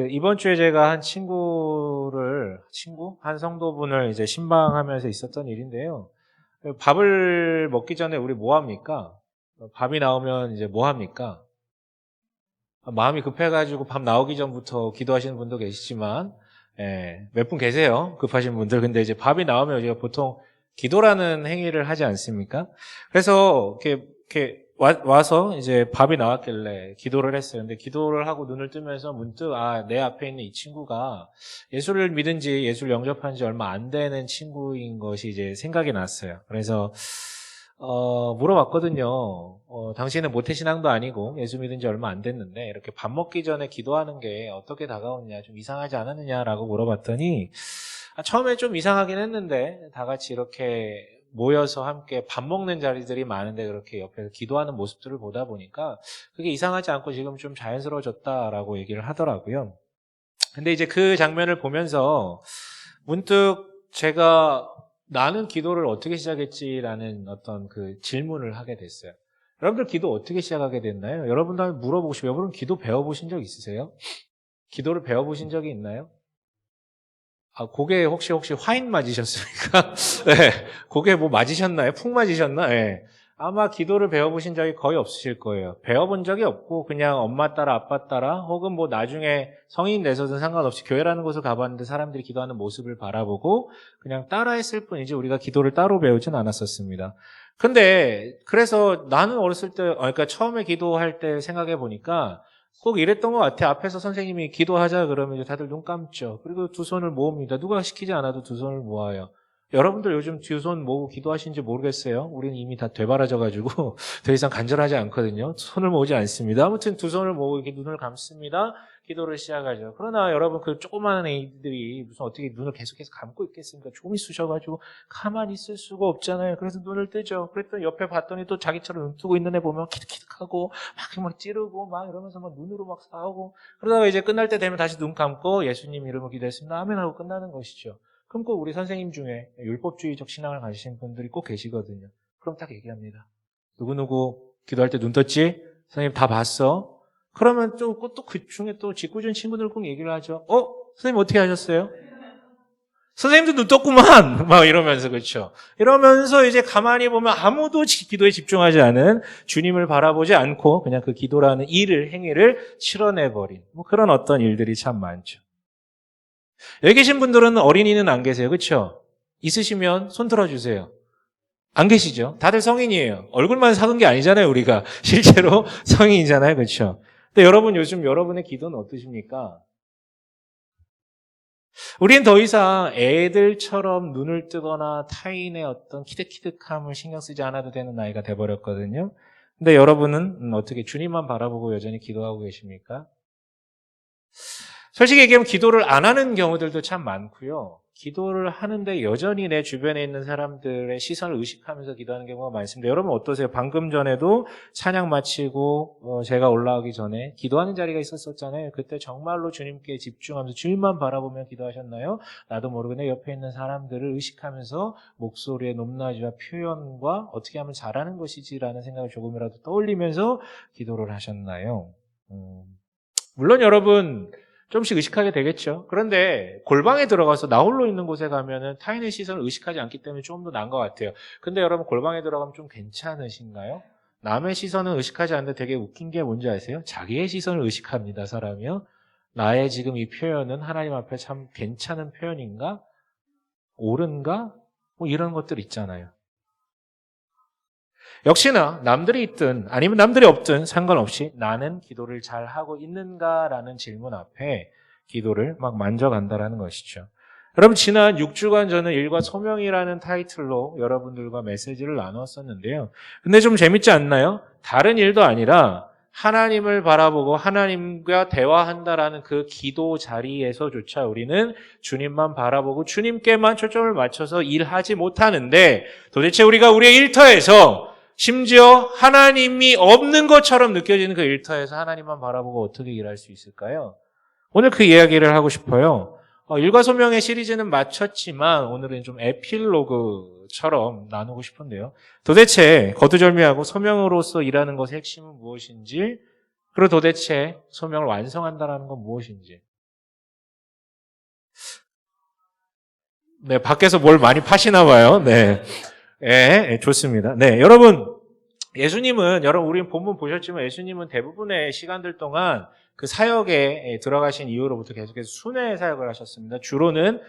이번 주에 제가 한 성도분을 이제 신방하면서 있었던 일인데요. 밥을 먹기 전에 우리 뭐 합니까? 밥이 나오면 이제 뭐 합니까? 마음이 급해가지고 밥 나오기 전부터 기도하시는 분도 계시지만, 몇 분 계세요. 급하신 분들. 근데 이제 밥이 나오면 우리가 보통 기도라는 행위를 하지 않습니까? 그래서 이렇게 와서 이제 밥이 나왔길래 기도를 했어요. 근데 기도를 하고 눈을 뜨면서 문득 내 앞에 있는 이 친구가 예수를 믿은 지 예수를 영접한 지 얼마 안 되는 친구인 것이 이제 생각이 났어요. 그래서 물어봤거든요. 당신은 모태신앙도 아니고 예수 믿은 지 얼마 안 됐는데 이렇게 밥 먹기 전에 기도하는 게 어떻게 다가오느냐, 좀 이상하지 않았느냐라고 물어봤더니 처음에 좀 이상하긴 했는데 다 같이 이렇게 모여서 함께 밥 먹는 자리들이 많은데 그렇게 옆에서 기도하는 모습들을 보다 보니까 그게 이상하지 않고 지금 좀 자연스러워졌다라고 얘기를 하더라고요. 근데 이제 그 장면을 보면서 문득 제가 나는 기도를 어떻게 시작했지라는 어떤 그 질문을 하게 됐어요. 여러분들 기도 어떻게 시작하게 됐나요? 여러분들 물어보고 싶어요. 여러분 기도 배워보신 적 있으세요? 기도를 배워보신 적이 있나요? 고개 혹시 화인 맞으셨습니까? 네. 고개 뭐 맞으셨나요? 푹 맞으셨나? 네. 아마 기도를 배워보신 적이 거의 없으실 거예요. 배워본 적이 없고 그냥 엄마 따라 아빠 따라 혹은 뭐 나중에 성인 돼서든 상관없이 교회라는 곳을 가봤는데 사람들이 기도하는 모습을 바라보고 그냥 따라했을 뿐이지 우리가 기도를 따로 배우진 않았었습니다. 근데 그래서 나는 어렸을 때 그러니까 처음에 기도할 때 생각해 보니까 꼭 이랬던 것 같아. 앞에서 선생님이 기도하자 그러면 이제 다들 눈 감죠. 그리고 두 손을 모읍니다. 누가 시키지 않아도 두 손을 모아요. 여러분들 요즘 두 손 모으고 기도하시는지 모르겠어요. 우리는 이미 다 되바라져가지고 더 이상 간절하지 않거든요. 손을 모으지 않습니다. 아무튼 두 손을 모으고 이렇게 눈을 감습니다. 기도를 시작하죠. 그러나 여러분 그 조그마한 애들이 무슨 어떻게 눈을 계속해서 감고 있겠습니까? 조금 쑤셔가지고 가만히 있을 수가 없잖아요. 그래서 눈을 뜨죠. 그랬더니 옆에 봤더니 또 자기처럼 눈 뜨고 있는 애 보면 키득키득하고 막 찌르고 막 이러면서 막 눈으로 막 싸우고 그러다가 이제 끝날 때 되면 다시 눈 감고 예수님 이름으로 기도했습니다. 아멘 하고 끝나는 것이죠. 그럼 꼭 우리 선생님 중에 율법주의적 신앙을 가지신 분들이 꼭 계시거든요. 그럼 딱 얘기합니다. 누구누구 기도할 때 눈 떴지? 선생님 다 봤어? 그러면 또 그 중에 또 짓궂은 친구들 꼭 얘기를 하죠. 선생님 어떻게 하셨어요? 선생님도 눈 떴구만! 막 이러면서, 그렇죠. 이러면서 이제 가만히 보면 아무도 기도에 집중하지 않은 주님을 바라보지 않고 그냥 그 기도라는 행위를 치러내버린 뭐 그런 어떤 일들이 참 많죠. 여기 계신 분들은 어린이는 안 계세요. 그렇죠? 있으시면 손 들어주세요. 안 계시죠? 다들 성인이에요. 얼굴만 사둔 게 아니잖아요, 우리가. 실제로 성인이잖아요. 그렇죠? 근데 여러분 요즘 여러분의 기도는 어떠십니까? 우린 더 이상 애들처럼 눈을 뜨거나 타인의 어떤 키득키득함을 신경 쓰지 않아도 되는 나이가 돼버렸거든요. 근데 여러분은 어떻게 주님만 바라보고 여전히 기도하고 계십니까? 솔직히 얘기하면 기도를 안 하는 경우들도 참 많고요. 기도를 하는데 여전히 내 주변에 있는 사람들의 시선을 의식하면서 기도하는 경우가 많습니다. 여러분 어떠세요? 방금 전에도 찬양 마치고 제가 올라오기 전에 기도하는 자리가 있었잖아요. 그때 정말로 주님께 집중하면서 주님만 바라보며 기도하셨나요? 나도 모르게 내 옆에 있는 사람들을 의식하면서 목소리의 높낮이와 표현과 어떻게 하면 잘하는 것이지라는 생각을 조금이라도 떠올리면서 기도를 하셨나요? 물론 여러분 조금씩 의식하게 되겠죠. 그런데 골방에 들어가서 나 홀로 있는 곳에 가면은 타인의 시선을 의식하지 않기 때문에 조금 더 나은 것 같아요. 근데 여러분 골방에 들어가면 좀 괜찮으신가요? 남의 시선을 의식하지 않는데 되게 웃긴 게 뭔지 아세요? 자기의 시선을 의식합니다, 사람이요. 나의 지금 이 표현은 하나님 앞에 참 괜찮은 표현인가? 옳은가? 뭐 이런 것들 있잖아요. 역시나 남들이 있든 아니면 남들이 없든 상관없이 나는 기도를 잘 하고 있는가라는 질문 앞에 기도를 막 만져간다라는 것이죠. 여러분 지난 6주간 저는 일과 소명이라는 타이틀로 여러분들과 메시지를 나누었었는데요. 근데 좀 재밌지 않나요? 다른 일도 아니라 하나님을 바라보고 하나님과 대화한다라는 그 기도 자리에서조차 우리는 주님만 바라보고 주님께만 초점을 맞춰서 일하지 못하는데 도대체 우리가 우리의 일터에서 심지어 하나님이 없는 것처럼 느껴지는 그 일터에서 하나님만 바라보고 어떻게 일할 수 있을까요? 오늘 그 이야기를 하고 싶어요. 일과 소명의 시리즈는 마쳤지만 오늘은 좀 에필로그처럼 나누고 싶은데요. 도대체 거두절미하고 소명으로서 일하는 것의 핵심은 무엇인지 그리고 도대체 소명을 완성한다는 건 무엇인지. 네, 밖에서 뭘 많이 파시나 봐요. 네. 예, 좋습니다. 네, 여러분, 우리 본문 보셨지만 예수님은 대부분의 시간들 동안 그 사역에 들어가신 이후로부터 계속해서 순회 사역을 하셨습니다. 주로는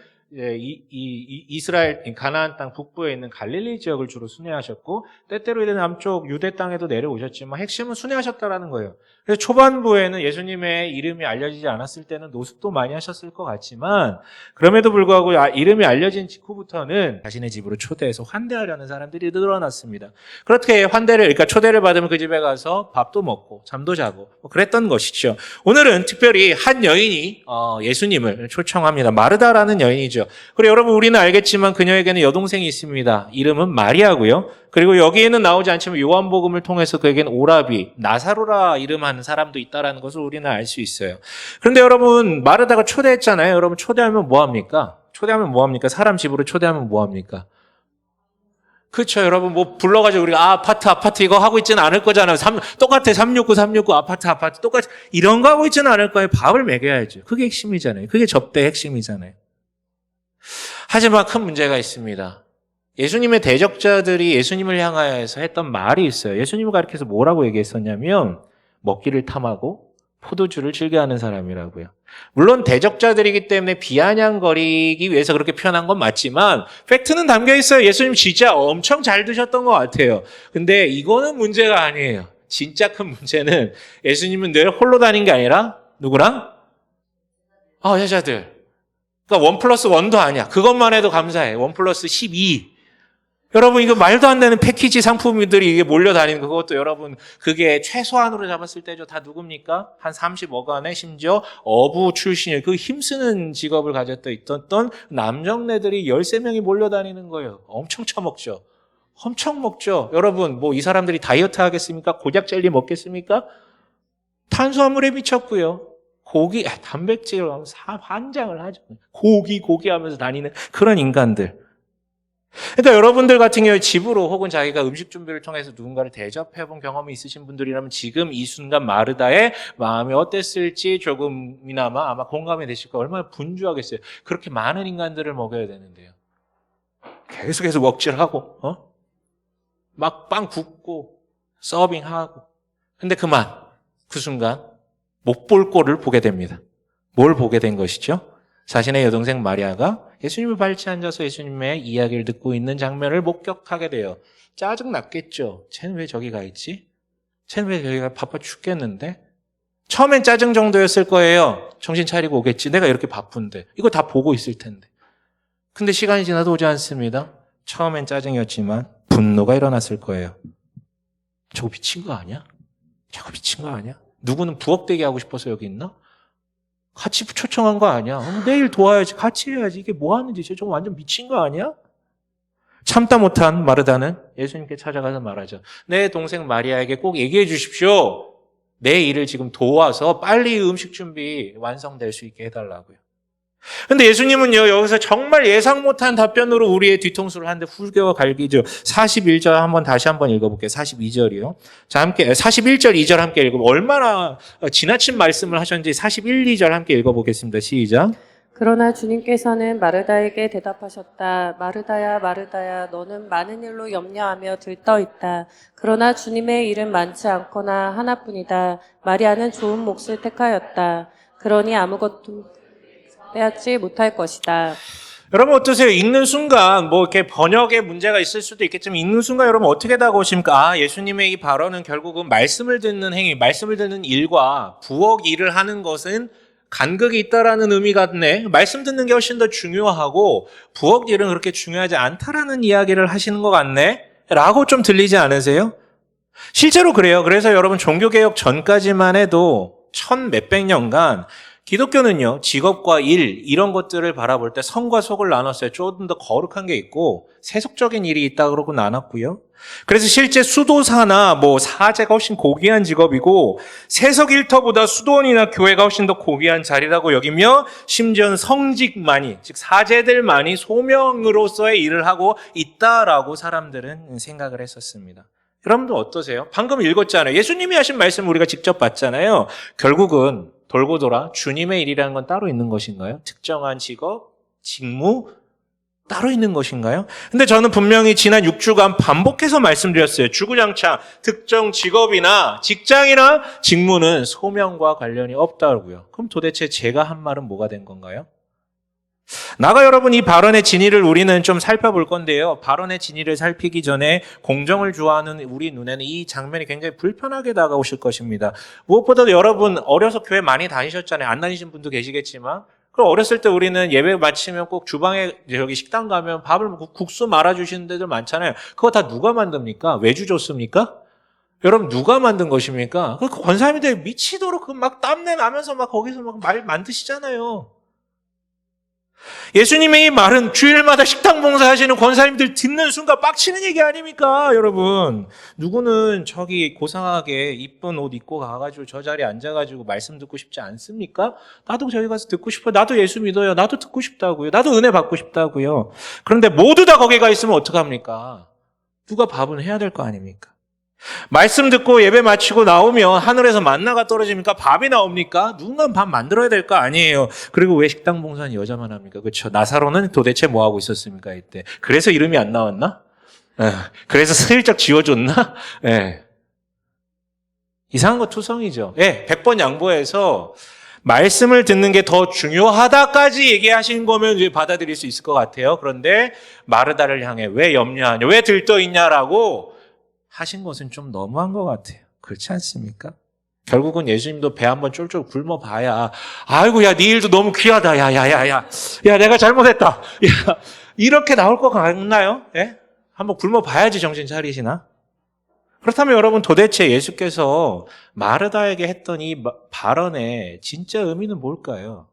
이스라엘 가나안 땅 북부에 있는 갈릴리 지역을 주로 순회하셨고, 때때로 이제 남쪽 유대 땅에도 내려오셨지만 핵심은 순회하셨다라는 거예요. 그래서 초반부에는 예수님의 이름이 알려지지 않았을 때는 노숙도 많이 하셨을 것 같지만, 그럼에도 불구하고 이름이 알려진 직후부터는 자신의 집으로 초대해서 환대하려는 사람들이 늘어났습니다. 그렇게 그러니까 초대를 받으면 그 집에 가서 밥도 먹고 잠도 자고 그랬던 것이죠. 오늘은 특별히 한 여인이 예수님을 초청합니다. 마르다라는 여인이죠. 그리고 여러분, 우리는 알겠지만 그녀에게는 여동생이 있습니다. 이름은 마리아고요. 그리고 여기에는 나오지 않지만 요한복음을 통해서 그에게는 오라비, 나사로라 이름하는 사람도 있다는 것을 우리는 알 수 있어요. 그런데 여러분, 마르다가 초대했잖아요. 여러분, 초대하면 뭐합니까? 사람 집으로 초대하면 뭐합니까? 그렇죠. 여러분, 뭐 불러가지고 우리가 아파트 이거 하고 있지는 않을 거잖아요. 똑같아. 369 아파트 똑같이 이런 거 하고 있지는 않을 거예요. 밥을 먹여야죠. 그게 핵심이잖아요. 그게 접대의 핵심이잖아요. 하지만 큰 문제가 있습니다. 예수님의 대적자들이 예수님을 향하여서 했던 말이 있어요. 예수님을 가리켜서 뭐라고 얘기했었냐면 먹기를 탐하고 포도주를 즐겨하는 사람이라고요. 물론 대적자들이기 때문에 비아냥거리기 위해서 그렇게 표현한 건 맞지만 팩트는 담겨 있어요. 예수님 진짜 엄청 잘 드셨던 것 같아요. 근데 이거는 문제가 아니에요. 진짜 큰 문제는 예수님은 늘 홀로 다닌 게 아니라 누구랑? 여자들. 그러니까 1+1도 아니야. 그것만 해도 감사해. 1+12. 여러분, 이거 말도 안 되는 패키지 상품들이 이게 몰려다니는 그것도 여러분, 그게 최소한으로 잡았을 때죠. 다 누굽니까? 한 30억안에 심지어 어부 출신의 그 힘쓰는 직업을 가졌던 있던 남정네들이 13명이 몰려다니는 거예요. 엄청 처먹죠. 엄청 먹죠. 여러분, 뭐 이 사람들이 다이어트 하겠습니까? 고작 젤리 먹겠습니까? 탄수화물에 미쳤고요. 고기, 단백질 환장을 하죠. 고기 하면서 다니는 그런 인간들. 그러니까 여러분들 같은 경우에 집으로 혹은 자기가 음식 준비를 통해서 누군가를 대접해본 경험이 있으신 분들이라면 지금 이 순간 마르다의 마음이 어땠을지 조금이나마 아마 공감이 되실 거예요. 얼마나 분주하겠어요. 그렇게 많은 인간들을 먹여야 되는데요. 계속해서 먹질하고 막 빵 굽고 서빙하고. 근데 그 순간 못 볼 꼴을 보게 됩니다. 뭘 보게 된 것이죠? 자신의 여동생 마리아가 예수님을 밟지 앉아서 예수님의 이야기를 듣고 있는 장면을 목격하게 돼요. 짜증났겠죠. 쟤는 왜 저기 가 있지? 쟤는 왜 저기가 바빠 죽겠는데? 처음엔 짜증 정도였을 거예요. 정신 차리고 오겠지. 내가 이렇게 바쁜데. 이거 다 보고 있을 텐데. 근데 시간이 지나도 오지 않습니다. 처음엔 짜증이었지만 분노가 일어났을 거예요. 저거 미친 거 아니야? 누구는 부엌대기 하고 싶어서 여기 있나? 같이 초청한 거 아니야? 내일 도와야지. 같이 해야지. 이게 뭐 하는지. 저 완전 미친 거 아니야? 참다 못한 마르다는 예수님께 찾아가서 말하죠. 내 동생 마리아에게 꼭 얘기해 주십시오. 내 일을 지금 도와서 빨리 음식 준비 완성될 수 있게 해달라고요. 근데 예수님은요, 여기서 정말 예상 못한 답변으로 우리의 뒤통수를 하는데 훌개와 갈기죠. 41절 다시 한번 읽어볼게요. 42절이요. 자, 함께, 41절, 2절 함께 읽어보고, 얼마나 지나친 말씀을 하셨는지 41, 2절 함께 읽어보겠습니다. 시작. 그러나 주님께서는 마르다에게 대답하셨다. 마르다야, 마르다야, 너는 많은 일로 염려하며 들떠 있다. 그러나 주님의 일은 많지 않거나 하나뿐이다. 마리아는 좋은 몫을 택하였다. 그러니 아무것도 빼앗지 못할 것이다. 여러분 어떠세요? 읽는 순간 이렇게 번역에 문제가 있을 수도 있겠지만 읽는 순간 여러분 어떻게 다가오십니까? 예수님의 이 발언은 결국은 말씀을 듣는 행위, 말씀을 듣는 일과 부엌 일을 하는 것은 간극이 있다라는 의미 같네. 말씀 듣는 게 훨씬 더 중요하고 부엌 일은 그렇게 중요하지 않다라는 이야기를 하시는 것 같네. 라고 좀 들리지 않으세요? 실제로 그래요. 그래서 여러분 종교개혁 전까지만 해도 1000몇백 년간 기독교는요, 직업과 일, 이런 것들을 바라볼 때 성과 속을 나눴어요. 조금 더 거룩한 게 있고, 세속적인 일이 있다 그러고 나눴고요. 그래서 실제 수도사나 사제가 훨씬 고귀한 직업이고, 세속 일터보다 수도원이나 교회가 훨씬 더 고귀한 자리라고 여기며, 심지어는 성직만이, 즉 사제들만이 소명으로서의 일을 하고 있다라고 사람들은 생각을 했었습니다. 여러분들 어떠세요? 방금 읽었잖아요. 예수님이 하신 말씀 우리가 직접 봤잖아요. 결국은 돌고 돌아 주님의 일이라는 건 따로 있는 것인가요? 특정한 직업, 직무, 따로 있는 것인가요? 근데 저는 분명히 지난 6주간 반복해서 말씀드렸어요. 주구장창 특정 직업이나 직장이나 직무는 소명과 관련이 없다고요. 그럼 도대체 제가 한 말은 뭐가 된 건가요? 나가 여러분 이 발언의 진위를 우리는 좀 살펴볼 건데요. 발언의 진위를 살피기 전에 공정을 좋아하는 우리 눈에는 이 장면이 굉장히 불편하게 다가오실 것입니다. 무엇보다도 여러분 어려서 교회 많이 다니셨잖아요. 안 다니신 분도 계시겠지만 그럼 어렸을 때 우리는 예배 마치면 꼭 주방에 여기 식당 가면 밥을 국수 말아주시는 데들 많잖아요. 그거 다 누가 만듭니까? 외주 줬습니까? 여러분 누가 만든 것입니까? 그 권사님들 미치도록 그 막 땀내 나면서 막 거기서 막 말 만드시잖아요. 예수님의 이 말은 주일마다 식당 봉사하시는 권사님들 듣는 순간 빡치는 얘기 아닙니까, 여러분? 누구는 저기 고상하게 이쁜 옷 입고 가가지고 저 자리에 앉아가지고 말씀 듣고 싶지 않습니까? 나도 저기 가서 듣고 싶어요. 나도 예수 믿어요. 나도 듣고 싶다고요. 나도 은혜 받고 싶다고요. 그런데 모두 다 거기 가 있으면 어떡합니까? 누가 밥은 해야 될 거 아닙니까? 말씀 듣고 예배 마치고 나오면 하늘에서 만나가 떨어집니까? 밥이 나옵니까? 누군가는 밥 만들어야 될 거 아니에요. 그리고 왜 식당 봉사는 여자만 합니까? 그렇죠? 나사로는 도대체 뭐 하고 있었습니까? 이때. 그래서 이름이 안 나왔나? 그래서 슬쩍 지워줬나? 이상한 거 투성이죠. 100번 양보해서 말씀을 듣는 게 더 중요하다까지 얘기하신 거면 이제 받아들일 수 있을 것 같아요. 그런데 마르다를 향해 왜 염려하냐? 왜 들떠있냐라고 하신 것은 좀 너무한 것 같아요. 그렇지 않습니까? 결국은 예수님도 배 한번 쫄쫄 굶어봐야 아이고 야 네 일도 너무 귀하다. 야 내가 잘못했다. 야 이렇게 나올 것 같나요? 한번 굶어봐야지 정신 차리시나? 그렇다면 여러분 도대체 예수께서 마르다에게 했던 이 발언의 진짜 의미는 뭘까요?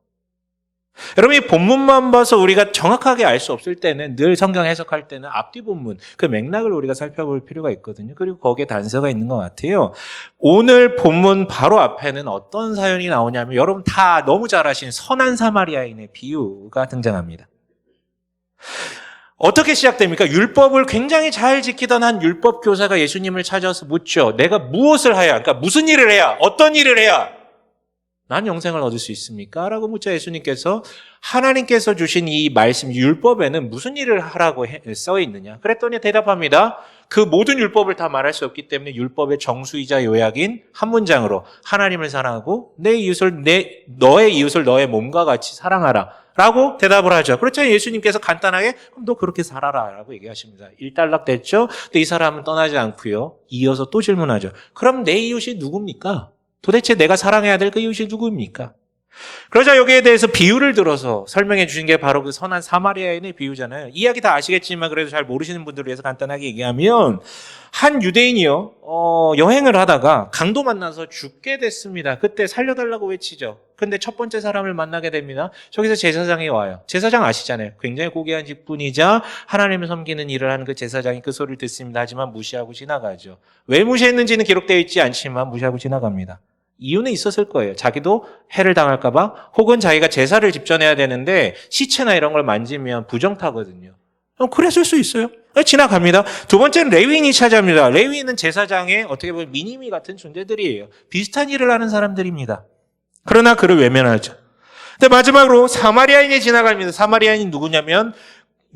여러분 이 본문만 봐서 우리가 정확하게 알 수 없을 때는 늘 성경 해석할 때는 앞뒤 본문 그 맥락을 우리가 살펴볼 필요가 있거든요. 그리고 거기에 단서가 있는 것 같아요. 오늘 본문 바로 앞에는 어떤 사연이 나오냐면 여러분 다 너무 잘 아신 선한 사마리아인의 비유가 등장합니다. 어떻게 시작됩니까? 율법을 굉장히 잘 지키던 한 율법 교사가 예수님을 찾아서 묻죠. 내가 무엇을 해야, 그러니까 무슨 일을 해야, 어떤 일을 해야 난 영생을 얻을 수 있습니까? 라고 묻자 예수님께서 하나님께서 주신 이 말씀 율법에는 무슨 일을 하라고 써 있느냐? 그랬더니 대답합니다. 그 모든 율법을 다 말할 수 없기 때문에 율법의 정수이자 요약인 한 문장으로 하나님을 사랑하고 너의 이웃을 너의 몸과 같이 사랑하라 라고 대답을 하죠. 그렇죠? 예수님께서 간단하게 그럼 너 그렇게 살아라 라고 얘기하십니다. 일단락 됐죠? 근데 이 사람은 떠나지 않고요. 이어서 또 질문하죠. 그럼 내 이웃이 누굽니까? 도대체 내가 사랑해야 될 그 이웃이 누구입니까? 그러자 여기에 대해서 비유를 들어서 설명해 주신 게 바로 그 선한 사마리아인의 비유잖아요. 이야기 다 아시겠지만 그래도 잘 모르시는 분들을 위해서 간단하게 얘기하면 한 유대인이요 여행을 하다가 강도 만나서 죽게 됐습니다. 그때 살려달라고 외치죠. 근데 첫 번째 사람을 만나게 됩니다. 저기서 제사장이 와요. 제사장 아시잖아요. 굉장히 고귀한 직분이자 하나님을 섬기는 일을 하는 그 제사장이 그 소리를 듣습니다. 하지만 무시하고 지나가죠. 왜 무시했는지는 기록되어 있지 않지만 무시하고 지나갑니다. 이유는 있었을 거예요. 자기도 해를 당할까 봐 혹은 자기가 제사를 집전해야 되는데 시체나 이런 걸 만지면 부정타거든요. 그랬을 수 있어요. 지나갑니다. 두 번째는 레위인이 찾아옵니다. 레위인은 제사장의 어떻게 보면 미니미 같은 존재들이에요. 비슷한 일을 하는 사람들입니다. 그러나 그를 외면하죠. 근데 마지막으로 사마리아인이 지나갑니다. 사마리아인이 누구냐면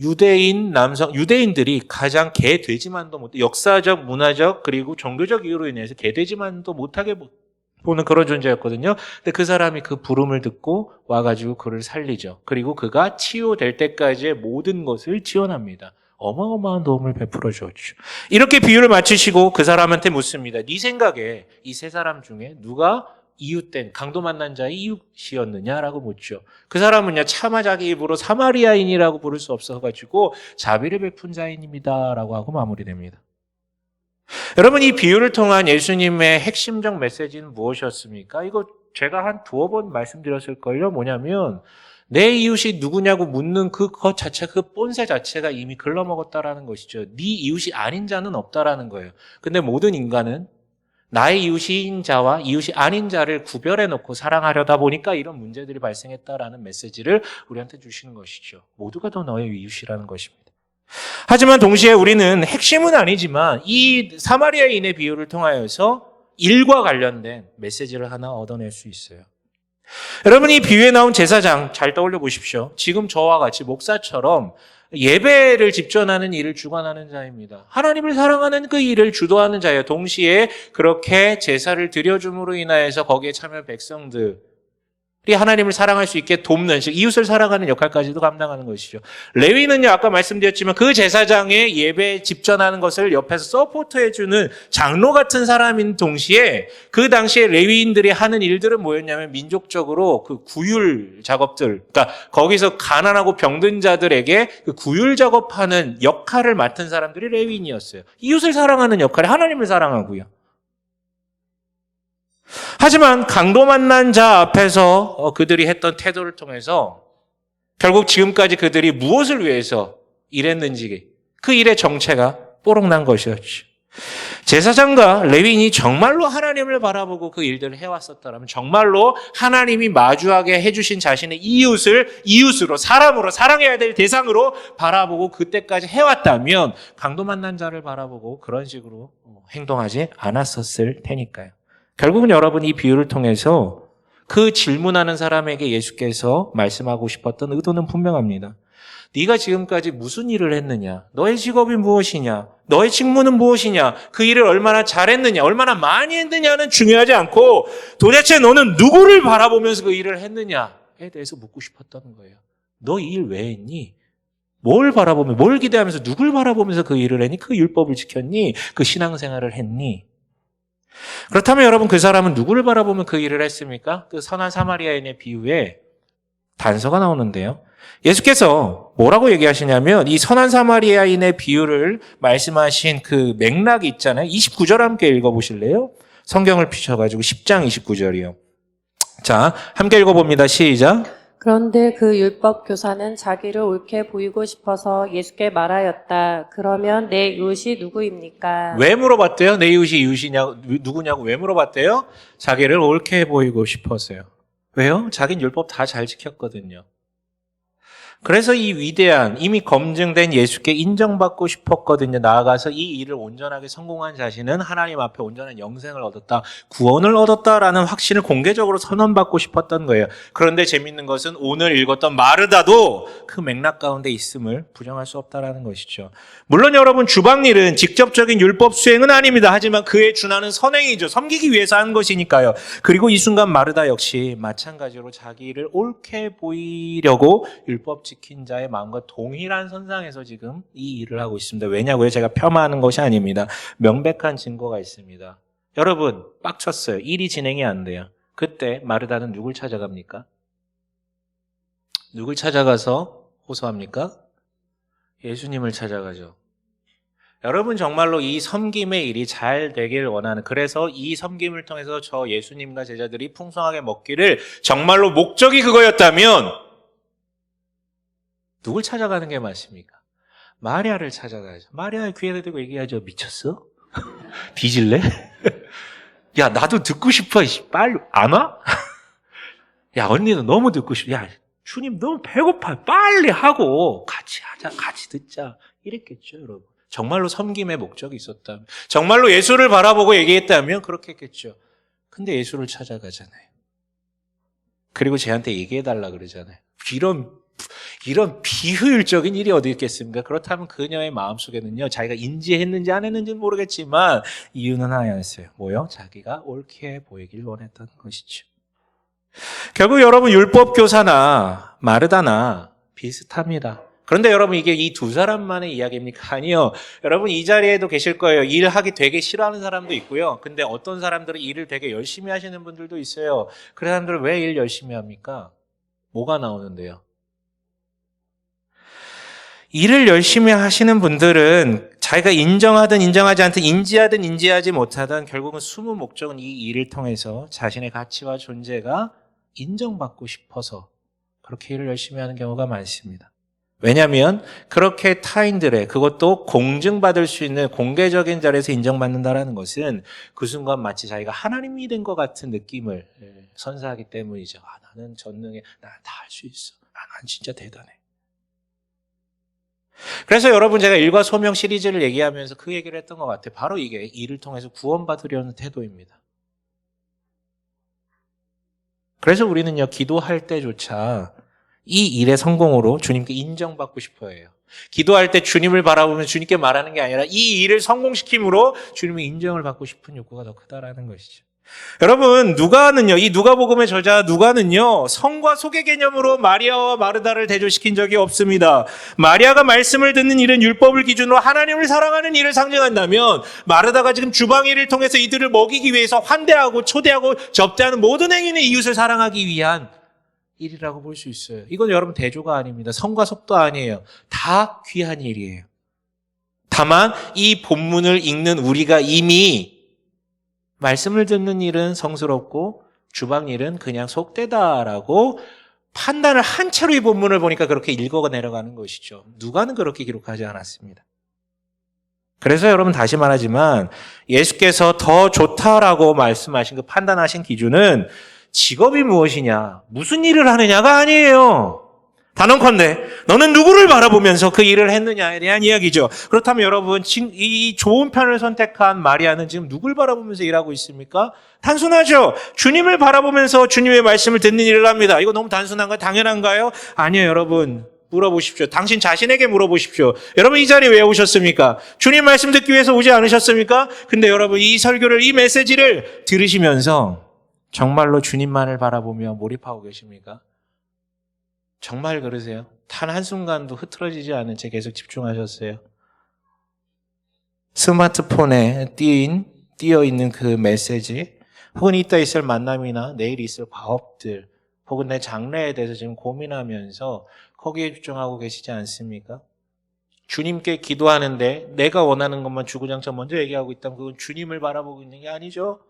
유대인들이 가장 개돼지만도 못, 역사적, 문화적 그리고 종교적 이유로 인해서 개돼지만도 못하게 보는 그런 존재였거든요. 근데 그 사람이 그 부름을 듣고 와가지고 그를 살리죠. 그리고 그가 치유될 때까지의 모든 것을 지원합니다. 어마어마한 도움을 베풀어 주었죠. 이렇게 비유를 마치시고 그 사람한테 묻습니다. 네 생각에 이 세 사람 중에 누가 이웃된 강도 만난 자의 이웃이었느냐라고 묻죠. 그 사람은요 차마 자기 입으로 사마리아인이라고 부를 수 없어가지고 자비를 베푼 자인입니다라고 하고 마무리됩니다. 여러분 이 비유를 통한 예수님의 핵심적 메시지는 무엇이었습니까? 이거 제가 한 두어 번 말씀드렸을걸요. 뭐냐면 내 이웃이 누구냐고 묻는 그것 자체, 그 본세 자체가 이미 글러먹었다라는 것이죠. 네 이웃이 아닌 자는 없다라는 거예요. 근데 모든 인간은 나의 이웃인 자와 이웃이 아닌 자를 구별해놓고 사랑하려다 보니까 이런 문제들이 발생했다라는 메시지를 우리한테 주시는 것이죠. 모두가 다 너의 이웃이라는 것입니다. 하지만 동시에 우리는 핵심은 아니지만 이 사마리아인의 비유를 통하여서 일과 관련된 메시지를 하나 얻어낼 수 있어요. 여러분, 이 비유에 나온 제사장 잘 떠올려 보십시오. 지금 저와 같이 목사처럼 예배를 집전하는 일을 주관하는 자입니다. 하나님을 사랑하는 그 일을 주도하는 자예요. 동시에 그렇게 제사를 드려줌으로 인하여서 거기에 참여한 백성들이 하나님을 사랑할 수 있게 돕는, 즉 이웃을 사랑하는 역할까지도 감당하는 것이죠. 레위는요, 아까 말씀드렸지만 그 제사장의 예배 집전하는 것을 옆에서 서포트해주는 장로 같은 사람인 동시에 그 당시에 레위인들이 하는 일들은 뭐였냐면 민족적으로 그 구휼 작업들, 그러니까 거기서 가난하고 병든 자들에게 그 구휼 작업하는 역할을 맡은 사람들이 레위인이었어요. 이웃을 사랑하는 역할에 하나님을 사랑하고요. 하지만 강도 만난 자 앞에서 그들이 했던 태도를 통해서 결국 지금까지 그들이 무엇을 위해서 일했는지 그 일의 정체가 뽀록난 것이었죠. 제사장과 레위인이 정말로 하나님을 바라보고 그 일들을 해왔었다면, 정말로 하나님이 마주하게 해주신 자신의 이웃을 이웃으로, 사람으로, 사랑해야 될 대상으로 바라보고 그때까지 해왔다면 강도 만난 자를 바라보고 그런 식으로 행동하지 않았었을 테니까요. 결국은 여러분, 이 비유를 통해서 그 질문하는 사람에게 예수께서 말씀하고 싶었던 의도는 분명합니다. 네가 지금까지 무슨 일을 했느냐? 너의 직업이 무엇이냐? 너의 직무는 무엇이냐? 그 일을 얼마나 잘했느냐? 얼마나 많이 했느냐는 중요하지 않고 도대체 너는 누구를 바라보면서 그 일을 했느냐에 대해서 묻고 싶었던 거예요. 너 이 일 왜 했니? 뭘 바라보며, 뭘 기대하면서, 누굴 바라보면서 그 일을 했니? 그 율법을 지켰니? 그 신앙생활을 했니? 그렇다면 여러분, 그 사람은 누구를 바라보면 그 일을 했습니까? 그 선한 사마리아인의 비유에 단서가 나오는데요. 예수께서 뭐라고 얘기하시냐면 이 선한 사마리아인의 비유를 말씀하신 그 맥락이 있잖아요. 29절 함께 읽어보실래요? 성경을 피셔가지고 10장 29절이요. 자, 함께 읽어봅니다. 시작. 그런데 그 율법 교사는 자기를 옳게 보이고 싶어서 예수께 말하였다. 그러면 내 이웃이 누구입니까? 왜 물어봤대요? 내 이웃이 누구냐고 왜 물어봤대요? 자기를 옳게 보이고 싶어서요. 왜요? 자기는 율법 다 잘 지켰거든요. 그래서 이 위대한, 이미 검증된 예수께 인정받고 싶었거든요. 나아가서 이 일을 온전하게 성공한 자신은 하나님 앞에 온전한 영생을 얻었다, 구원을 얻었다라는 확신을 공개적으로 선언받고 싶었던 거예요. 그런데 재밌는 것은 오늘 읽었던 마르다도 그 맥락 가운데 있음을 부정할 수 없다라는 것이죠. 물론 여러분, 주방일은 직접적인 율법 수행은 아닙니다. 하지만 그에 준하는 선행이죠. 섬기기 위해서 한 것이니까요. 그리고 이 순간 마르다 역시 마찬가지로 자기를 옳게 보이려고 율법 지킨 자의 마음과 동일한 선상에서 지금 이 일을 하고 있습니다. 왜냐고요? 제가 폄하하는 것이 아닙니다. 명백한 증거가 있습니다. 여러분, 빡쳤어요. 일이 진행이 안 돼요. 그때 마르다는 누굴 찾아갑니까? 누굴 찾아가서 호소합니까? 예수님을 찾아가죠. 여러분, 정말로 이 섬김의 일이 잘 되길 원하는, 그래서 이 섬김을 통해서 저 예수님과 제자들이 풍성하게 먹기를 정말로 목적이 그거였다면 누굴 찾아가는 게 맞습니까? 마리아를 찾아가야죠. 마리아의 귀에 대고 얘기하죠. 미쳤어? 뒤질래? 야, 나도 듣고 싶어. 빨리 안 와? 야, 언니는 너무 듣고 싶어. 야, 주님 너무 배고파. 빨리 하고 같이 하자. 같이 듣자. 이랬겠죠, 여러분. 정말로 섬김의 목적이 있었다면, 정말로 예수를 바라보고 얘기했다면 그렇게 했겠죠. 근데 예수를 찾아가잖아요. 그리고 쟤한테 얘기해달라 그러잖아요. 이런 비효율적인 일이 어디 있겠습니까? 그렇다면 그녀의 마음속에는요, 자기가 인지했는지 안 했는지는 모르겠지만 이유는 하나였어요. 뭐요? 자기가 옳게 보이길 원했던 것이죠. 결국 여러분, 율법교사나 마르다나 비슷합니다. 그런데 여러분, 이게 이 두 사람만의 이야기입니까? 아니요. 여러분, 이 자리에도 계실 거예요. 일하기 되게 싫어하는 사람도 있고요. 근데 어떤 사람들은 일을 되게 열심히 하시는 분들도 있어요. 그 사람들은 왜 일 열심히 합니까? 뭐가 나오는데요? 일을 열심히 하시는 분들은 자기가 인정하든 인정하지 않든, 인지하든 인지하지 못하든 결국은 숨은 목적은 이 일을 통해서 자신의 가치와 존재가 인정받고 싶어서 그렇게 일을 열심히 하는 경우가 많습니다. 왜냐하면 그렇게 타인들의, 그것도 공증받을 수 있는 공개적인 자리에서 인정받는다는 것은 그 순간 마치 자기가 하나님이 된 것 같은 느낌을 선사하기 때문이죠. 나는 전능해. 난 다 할 수 있어. 난 진짜 대단해. 그래서 여러분 제가 일과 소명 시리즈를 얘기하면서 그 얘기를 했던 것 같아요. 바로 이게 일을 통해서 구원받으려는 태도입니다. 그래서 우리는요, 기도할 때조차 이 일의 성공으로 주님께 인정받고 싶어 해요. 기도할 때 주님을 바라보면 주님께 말하는 게 아니라 이 일을 성공시킴으로 주님의 인정을 받고 싶은 욕구가 더 크다라는 것이죠. 여러분, 누가는요, 이 누가복음의 저자 누가는요, 성과 속의 개념으로 마리아와 마르다를 대조시킨 적이 없습니다. 마리아가 말씀을 듣는 일은 율법을 기준으로 하나님을 사랑하는 일을 상징한다면, 마르다가 지금 주방 일을 통해서 이들을 먹이기 위해서 환대하고 초대하고 접대하는 모든 행위는 이웃을 사랑하기 위한 일이라고 볼 수 있어요. 이건 여러분 대조가 아닙니다. 성과 속도 아니에요. 다 귀한 일이에요. 다만 이 본문을 읽는 우리가 이미 말씀을 듣는 일은 성스럽고 주방 일은 그냥 속되다라고 판단을 한 채로 이 본문을 보니까 그렇게 읽어 내려가는 것이죠. 누가는 그렇게 기록하지 않았습니다. 그래서 여러분 다시 말하지만 예수께서 더 좋다라고 말씀하신 그 판단하신 기준은 직업이 무엇이냐, 무슨 일을 하느냐가 아니에요. 단언컨대 너는 누구를 바라보면서 그 일을 했느냐에 대한 이야기죠. 그렇다면 여러분, 이 좋은 편을 선택한 마리아는 지금 누굴 바라보면서 일하고 있습니까? 단순하죠. 주님을 바라보면서 주님의 말씀을 듣는 일을 합니다. 이거 너무 단순한가요? 당연한가요? 아니에요, 여러분. 물어보십시오. 당신 자신에게 물어보십시오. 여러분, 이 자리에 왜 오셨습니까? 주님 말씀 듣기 위해서 오지 않으셨습니까? 근데 여러분, 이 설교를, 이 메시지를 들으시면서 정말로 주님만을 바라보며 몰입하고 계십니까? 정말 그러세요? 단 한순간도 흐트러지지 않은 채 계속 집중하셨어요? 스마트폰에 띄어 있는 그 메시지, 혹은 이따 있을 만남이나 내일 있을 과업들, 혹은 내 장래에 대해서 지금 고민하면서 거기에 집중하고 계시지 않습니까? 주님께 기도하는데 내가 원하는 것만 주구장창 먼저 얘기하고 있다면 그건 주님을 바라보고 있는 게 아니죠?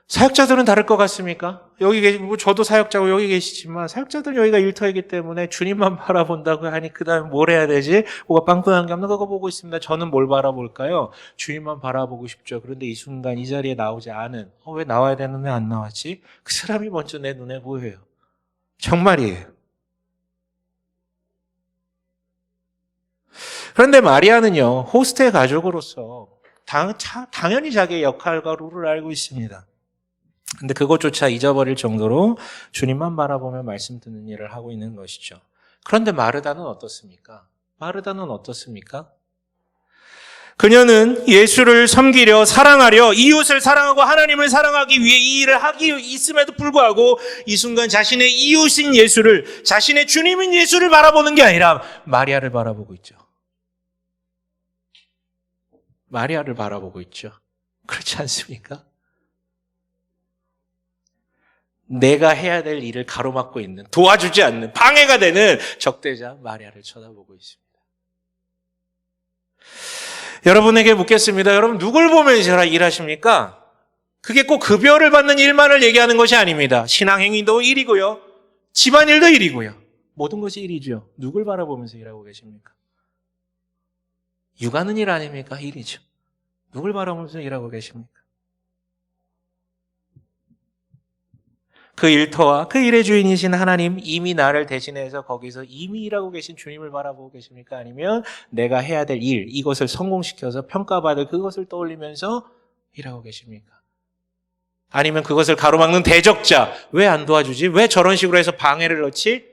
사역자들은 다를 것 같습니까? 여기 계시고, 저도 사역자고 여기 계시지만, 사역자들은 여기가 일터이기 때문에 주님만 바라본다고 하니, 그 다음에 뭘 해야 되지? 뭐가 빵꾸난 게 없나? 그거 보고 있습니다. 저는 뭘 바라볼까요? 주님만 바라보고 싶죠. 그런데 이 순간 이 자리에 나오지 않은, 왜 나와야 되는데 안 나왔지? 그 사람이 먼저 내 눈에 보여요. 정말이에요. 그런데 마리아는요, 호스트의 가족으로서 당연히 자기의 역할과 룰을 알고 있습니다. 근데 그것조차 잊어버릴 정도로 주님만 바라보며 말씀 듣는 일을 하고 있는 것이죠. 그런데 마르다는 어떻습니까? 그녀는 예수를 섬기려, 사랑하려, 이웃을 사랑하고 하나님을 사랑하기 위해 이 일을 하기 있음에도 불구하고 이 순간 자신의 이웃인 예수를, 자신의 주님인 예수를 바라보는 게 아니라 마리아를 바라보고 있죠. 마리아를 바라보고 있죠. 그렇지 않습니까? 내가 해야 될 일을 가로막고 있는, 도와주지 않는, 방해가 되는 적대자 마리아를 쳐다보고 있습니다. 여러분에게 묻겠습니다. 여러분, 누굴 보면서 일하십니까? 그게 꼭 급여를 받는 일만을 얘기하는 것이 아닙니다. 신앙행위도 일이고요, 집안일도 일이고요, 모든 것이 일이죠. 누굴 바라보면서 일하고 계십니까? 육아는 일 아닙니까? 일이죠. 누굴 바라보면서 일하고 계십니까? 그 일터와 그 일의 주인이신 하나님, 이미 나를 대신해서 거기서 이미 일하고 계신 주님을 바라보고 계십니까? 아니면 내가 해야 될 일, 이것을 성공시켜서 평가받을 그것을 떠올리면서 일하고 계십니까? 아니면 그것을 가로막는 대적자, 왜 안 도와주지? 왜 저런 식으로 해서 방해를 넣지?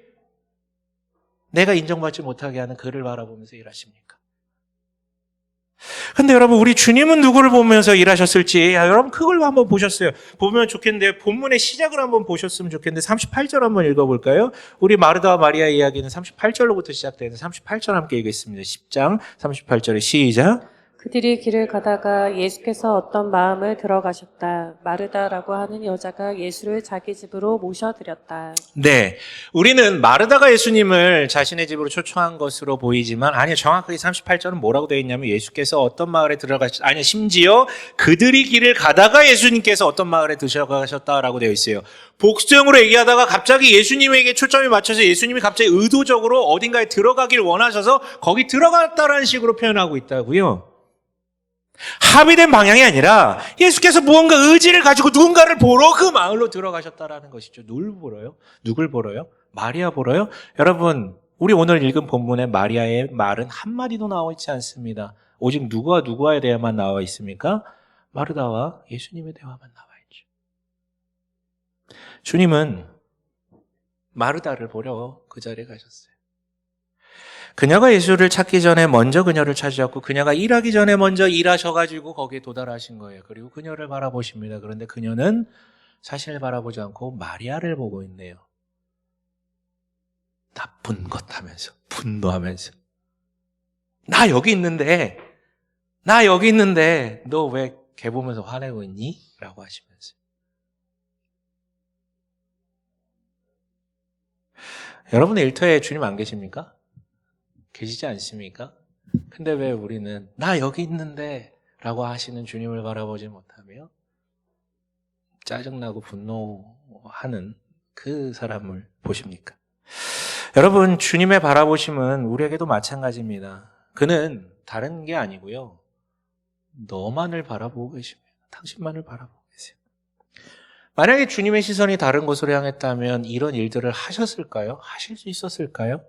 내가 인정받지 못하게 하는 그를 바라보면서 일하십니까? 근데 여러분, 우리 주님은 누구를 보면서 일하셨을지, 여러분 그걸 한번 보셨어요. 보면 좋겠는데, 본문의 시작을 한번 보셨으면 좋겠는데, 38절 한번 읽어볼까요? 우리 마르다와 마리아 이야기는 38절로부터 시작되는 38절 함께 읽겠습니다. 10장 38절에 시작. 그들이 길을 가다가 예수께서 어떤 마음을 들어가셨다. 마르다라고 하는 여자가 예수를 자기 집으로 모셔드렸다. 네. 우리는 마르다가 예수님을 자신의 집으로 초청한 것으로 보이지만, 아니요, 정확하게 38절은 뭐라고 되어 있냐면, 예수께서 어떤 마을에 들어가셨다. 아니요, 심지어 그들이 길을 가다가 예수님께서 어떤 마을에 들어가셨다라고 되어 있어요. 복수형으로 얘기하다가 갑자기 예수님에게 초점이 맞춰서 예수님이 갑자기 의도적으로 어딘가에 들어가길 원하셔서 거기 들어갔다라는 식으로 표현하고 있다고요. 합의된 방향이 아니라 예수께서 무언가 의지를 가지고 누군가를 보러 그 마을로 들어가셨다라는 것이죠. 누굴 보러요? 누굴 보러요? 마리아 보러요? 여러분, 우리 오늘 읽은 본문에 마리아의 말은 한마디도 나와 있지 않습니다. 오직 누구와 누구와에 대해만 나와 있습니까? 마르다와 예수님에 대해만 나와 있죠. 주님은 마르다를 보러 그 자리에 가셨어요. 그녀가 예수를 찾기 전에 먼저 그녀를 찾으셨고 그녀가 일하기 전에 먼저 일하셔가지고 거기에 도달하신 거예요. 그리고 그녀를 바라보십니다. 그런데 그녀는 자신을 바라보지 않고 마리아를 보고 있네요. 나쁜 것 하면서 분노하면서 나 여기 있는데 너 왜 걔 보면서 화내고 있니? 라고 하시면서 여러분의 일터에 주님 안 계십니까? 계시지 않습니까? 근데 왜 우리는 나 여기 있는데 라고 하시는 주님을 바라보지 못하며 짜증나고 분노하는 그 사람을 보십니까? 여러분, 주님의 바라보심은 우리에게도 마찬가지입니다. 그는 다른 게 아니고요. 너만을 바라보고 계십니다. 당신만을 바라보고 계세요. 만약에 주님의 시선이 다른 곳으로 향했다면 이런 일들을 하셨을까요? 하실 수 있었을까요?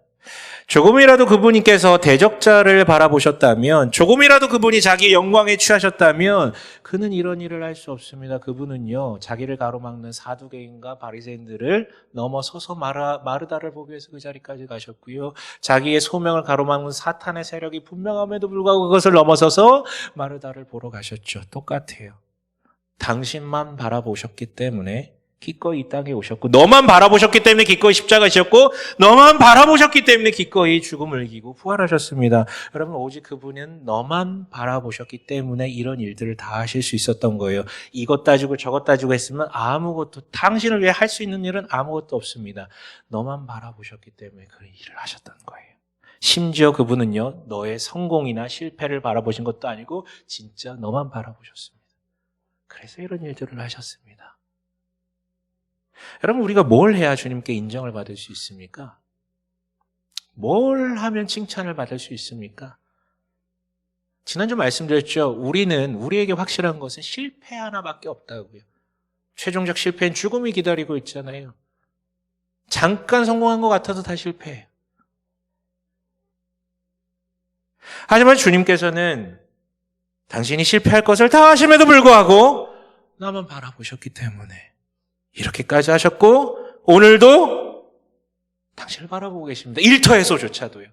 조금이라도 그분께서 대적자를 바라보셨다면, 조금이라도 그분이 자기 영광에 취하셨다면 그는 이런 일을 할 수 없습니다. 그분은요, 자기를 가로막는 사두개인과 바리새인들을 넘어서서 마르다를 보기 위해서 그 자리까지 가셨고요. 자기의 소명을 가로막는 사탄의 세력이 분명함에도 불구하고 그것을 넘어서서 마르다를 보러 가셨죠. 똑같아요. 당신만 바라보셨기 때문에 기꺼이 이 땅에 오셨고, 너만 바라보셨기 때문에 기꺼이 십자가 지셨고, 너만 바라보셨기 때문에 기꺼이 죽음을 이기고 부활하셨습니다. 여러분, 오직 그분은 너만 바라보셨기 때문에 이런 일들을 다 하실 수 있었던 거예요. 이것 따지고 저것 따지고 했으면 아무것도, 당신을 위해 할 수 있는 일은 아무것도 없습니다. 너만 바라보셨기 때문에 그 일을 하셨던 거예요. 심지어 그분은요, 너의 성공이나 실패를 바라보신 것도 아니고 진짜 너만 바라보셨습니다. 그래서 이런 일들을 하셨습니다. 여러분, 우리가 뭘 해야 주님께 인정을 받을 수 있습니까? 뭘 하면 칭찬을 받을 수 있습니까? 지난주 말씀드렸죠. 우리에게 확실한 것은 실패 하나밖에 없다고요. 최종적 실패는 죽음이 기다리고 있잖아요. 잠깐 성공한 것 같아도 다 실패해요. 하지만 주님께서는 당신이 실패할 것을 다 하심에도 불구하고 나만 바라보셨기 때문에 이렇게까지 하셨고, 오늘도 당신을 바라보고 계십니다. 일터에서조차도요.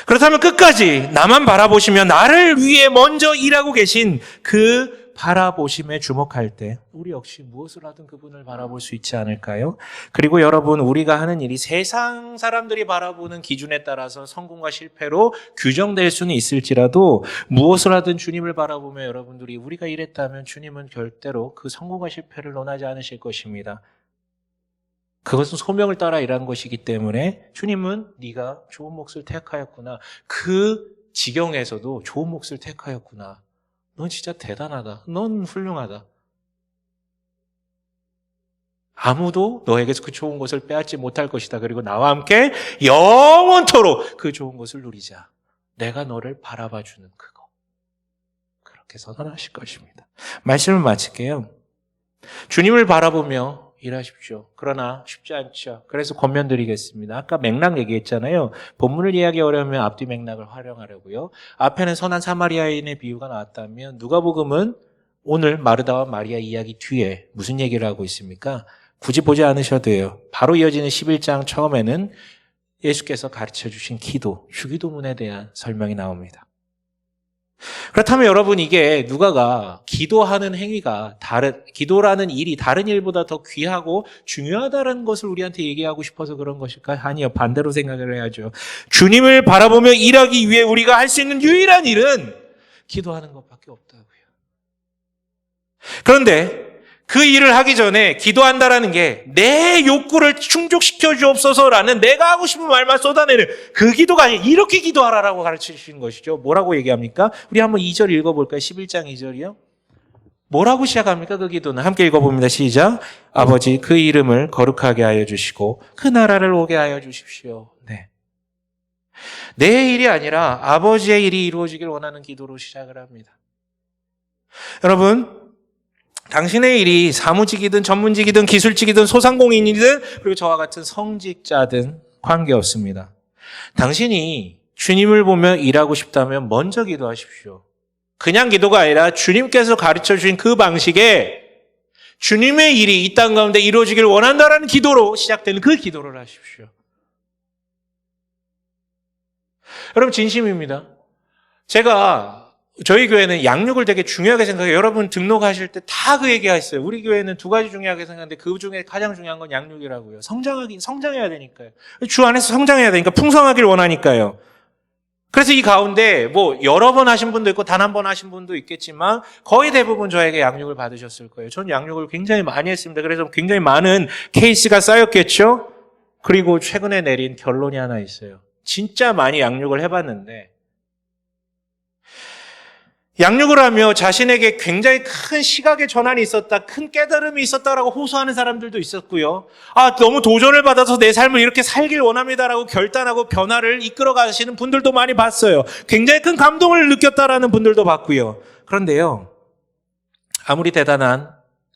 그렇다면 끝까지 나만 바라보시며 나를 위해 먼저 일하고 계신 그 바라보심에 주목할 때 우리 역시 무엇을 하든 그분을 바라볼 수 있지 않을까요? 그리고 여러분, 우리가 하는 일이 세상 사람들이 바라보는 기준에 따라서 성공과 실패로 규정될 수는 있을지라도 무엇을 하든 주님을 바라보며 여러분들이 우리가 이랬다면 주님은 절대로 그 성공과 실패를 논하지 않으실 것입니다. 그것은 소명을 따라 일한 것이기 때문에 주님은 네가 좋은 몫을 택하였구나. 그 지경에서도 좋은 몫을 택하였구나. 넌 진짜 대단하다. 넌 훌륭하다. 아무도 너에게서 그 좋은 것을 빼앗지 못할 것이다. 그리고 나와 함께 영원토록 그 좋은 것을 누리자. 내가 너를 바라봐주는 그거. 그렇게 선언하실 것입니다. 말씀을 마칠게요. 주님을 바라보며 일하십시오. 그러나 쉽지 않죠. 그래서 권면드리겠습니다. 아까 맥락 얘기했잖아요. 본문을 이야기하려면 앞뒤 맥락을 활용하려고요. 앞에는 선한 사마리아인의 비유가 나왔다면 누가복음은 오늘 마르다와 마리아 이야기 뒤에 무슨 얘기를 하고 있습니까? 굳이 보지 않으셔도 돼요. 바로 이어지는 11장 처음에는 예수께서 가르쳐 주신 기도, 주기도문에 대한 설명이 나옵니다. 그렇다면 여러분, 이게 누가가 기도하는 행위가 기도라는 일이 다른 일보다 더 귀하고 중요하다는 것을 우리한테 얘기하고 싶어서 그런 것일까요? 아니요. 반대로 생각을 해야죠. 주님을 바라보며 일하기 위해 우리가 할 수 있는 유일한 일은 기도하는 것밖에 없다고요. 그런데 그 일을 하기 전에 기도한다라는 게 내 욕구를 충족시켜 주옵소서라는 내가 하고 싶은 말만 쏟아내는 그 기도가 아니라 이렇게 기도하라라고 가르치시는 것이죠. 뭐라고 얘기합니까? 우리 한번 2절 읽어볼까요? 11장 2절이요. 뭐라고 시작합니까? 그 기도는 함께 읽어봅니다. 시작. 아버지, 그 이름을 거룩하게 하여 주시고 그 나라를 오게 하여 주십시오. 네. 내 일이 아니라 아버지의 일이 이루어지길 원하는 기도로 시작을 합니다. 여러분, 당신의 일이 사무직이든 전문직이든 기술직이든 소상공인이든 그리고 저와 같은 성직자든 관계없습니다. 당신이 주님을 보며 일하고 싶다면 먼저 기도하십시오. 그냥 기도가 아니라 주님께서 가르쳐 주신 그 방식에 주님의 일이 이 땅 가운데 이루어지길 원한다라는 기도로 시작되는 그 기도를 하십시오. 여러분, 진심입니다. 저희 교회는 양육을 되게 중요하게 생각해요. 여러분 등록하실 때 다 그 얘기하셨어요. 우리 교회는 두 가지 중요하게 생각하는데 그 중에 가장 중요한 건 양육이라고요. 성장해야 되니까요. 주 안에서 성장해야 되니까 풍성하길 원하니까요. 그래서 이 가운데 여러 번 하신 분도 있고 단 한 번 하신 분도 있겠지만 거의 대부분 저에게 양육을 받으셨을 거예요. 전 양육을 굉장히 많이 했습니다. 그래서 굉장히 많은 케이스가 쌓였겠죠. 그리고 최근에 내린 결론이 하나 있어요. 진짜 많이 양육을 해봤는데 양육을 하며 자신에게 굉장히 큰 시각의 전환이 있었다, 큰 깨달음이 있었다라고 호소하는 사람들도 있었고요. 너무 도전을 받아서 내 삶을 이렇게 살길 원합니다라고 결단하고 변화를 이끌어 가시는 분들도 많이 봤어요. 굉장히 큰 감동을 느꼈다라는 분들도 봤고요. 그런데요, 아무리 대단한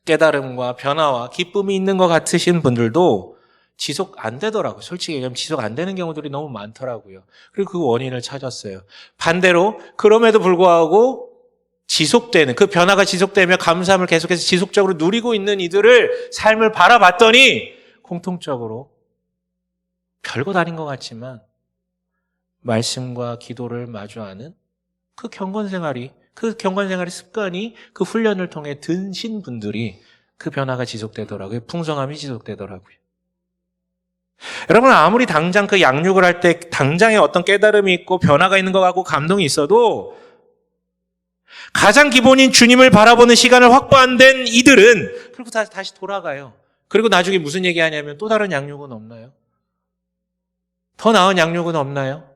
깨달음과 변화와 기쁨이 있는 것 같으신 분들도 지속 안 되더라고요. 솔직히 얘기하면 지속 안 되는 경우들이 너무 많더라고요. 그리고 그 원인을 찾았어요. 반대로 그럼에도 불구하고 지속되는, 그 변화가 지속되며 감사함을 계속해서 지속적으로 누리고 있는 이들을 삶을 바라봤더니 공통적으로 별것 아닌 것 같지만 말씀과 기도를 마주하는 그 경건생활의 습관이 그 훈련을 통해 드신 분들이 그 변화가 지속되더라고요. 풍성함이 지속되더라고요. 여러분, 아무리 당장 그 양육을 할 때 당장에 어떤 깨달음이 있고 변화가 있는 것 같고 감동이 있어도 가장 기본인 주님을 바라보는 시간을 확보 안 된 이들은 그리고 다시 돌아가요. 그리고 나중에 무슨 얘기하냐면 또 다른 양육은 없나요? 더 나은 양육은 없나요?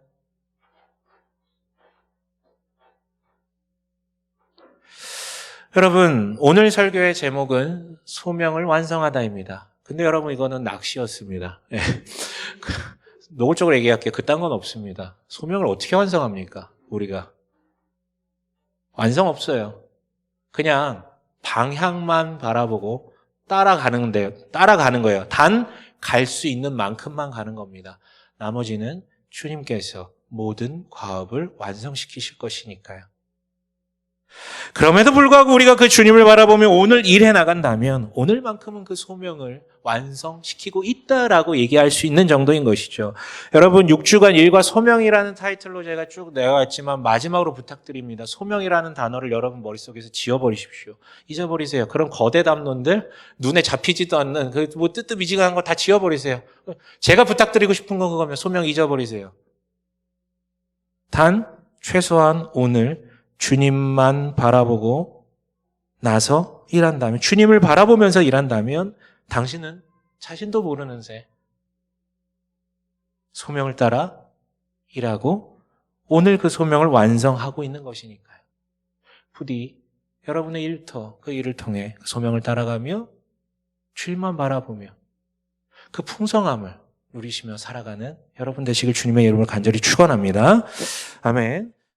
여러분, 오늘 설교의 제목은 소명을 완성하다입니다. 근데 여러분, 이거는 낚시였습니다. 노골적으로 얘기할게요. 그딴 건 없습니다. 소명을 어떻게 완성합니까? 우리가. 완성 없어요. 그냥 방향만 바라보고 따라가는 거예요. 단 갈 수 있는 만큼만 가는 겁니다. 나머지는 주님께서 모든 과업을 완성시키실 것이니까요. 그럼에도 불구하고 우리가 그 주님을 바라보며 오늘 일해 나간다면 오늘만큼은 그 소명을 완성시키고 있다라고 얘기할 수 있는 정도인 것이죠. 여러분, 6주간 일과 소명이라는 타이틀로 제가 쭉 내어왔지만 마지막으로 부탁드립니다. 소명이라는 단어를 여러분 머릿속에서 지워버리십시오. 잊어버리세요. 그런 거대 담론들, 눈에 잡히지도 않는 뜨뜻미지근한 거 다 지워버리세요. 제가 부탁드리고 싶은 건 그거면 소명 잊어버리세요. 단 최소한 오늘 주님만 바라보고 나서 일한다면, 주님을 바라보면서 일한다면 당신은 자신도 모르는 새 소명을 따라 일하고 오늘 그 소명을 완성하고 있는 것이니까요. 부디 여러분의 일터, 그 일을 통해 그 소명을 따라가며 주님만 바라보며 그 풍성함을 누리시며 살아가는 여러분 되시길 주님의 이름으로 간절히 축원합니다. 아멘.